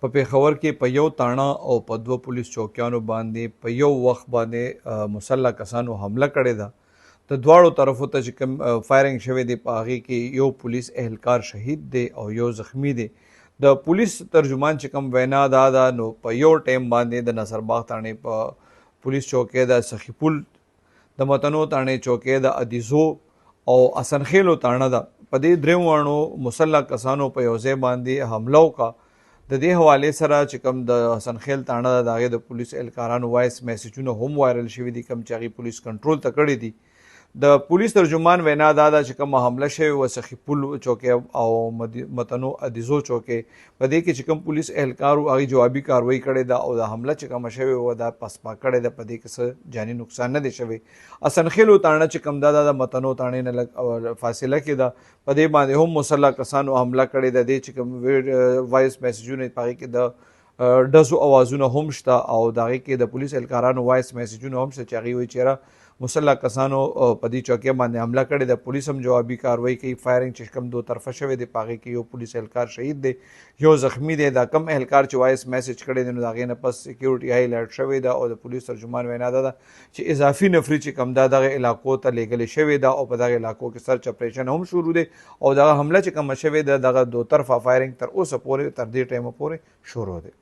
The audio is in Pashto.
په پېښور کې په یو تاڼه او په 2 پولیس چوکیانو باندې په یو وخت باندې مسلح کسانو حمله کړې ده. د دواړو طرفو ته چې کوم فایرنګ شوی دی په هغې کې یو پولیس اهلکار شهید دی او یو زخمی دی. د پولیس ترجمان چې کوم وینا دا ده نو په یو ټایم باندې د نصرباغ تاڼې په پولیس چوکۍ د سخیپول د متنو تاڼې چوکۍ د ادیزو او اسنخیلو تاڼه ده. په دې درېو واړو مسلح کسانو په یو ځای باندې حمله وکړه. د دې حوالې سره چې کوم د حسنخیل تاڼه ده د هغې د پولیس اهلکارانو وایس میسیجونه هم وایرل شوي دي کوم چې هغې پولیس کنټرول ته کړي دي. د پولیس ترجمان وینا دا ده چې کومه حمله شوې وه سخیپول چوکۍ او متنو ادیزو چوکۍ په دې کې چې کوم پولیس اهلکار و هغې جوابي کاروایي کړې ده او د حمله چې کومه شوې وه دا پسپا کړې ده. په دې کې څه جاني نقصان نه دی شوی. اسنخیلو تاڼه چې کوم دا د متنو تاڼې نه لږ فاصله کې ده په دې باندې هم مسلح کسانو حمله کړې ده. دې چې کوم وایس میسیجونه په هغې کې د ډزو اوازونه هم شته او د هغې کې د پولیس اهلکارانو وایس میسیجونه هم شته چې هغې وایي چېرې مسلح کسانو په دې چوکۍ باندې حمله کړې ده. پولیس هم جوابي کاروایي کوي. فایرنګ چې کوم دو طرفه شوی دی په هغې کې یو پولیس اهلکار شهید دی یو زخمی دی. دا کم اهلکار چې وایس میسیج کړی دی نو د هغې نه پس سیکیورټي های الرټ شوې ده او د پولیس ترجمان وینا دا ده چې اضافي نفري چې کوم دا دغه علاقو ته لیږلې شوې ده او په دغه علاقو کې سرچ اپریشن هم شروع دی او دغه حمله چې کومه شوې ده دغه دو طرفه فایرنګ تر اوسه پورې تر دې ټایمه پورې شروع دی.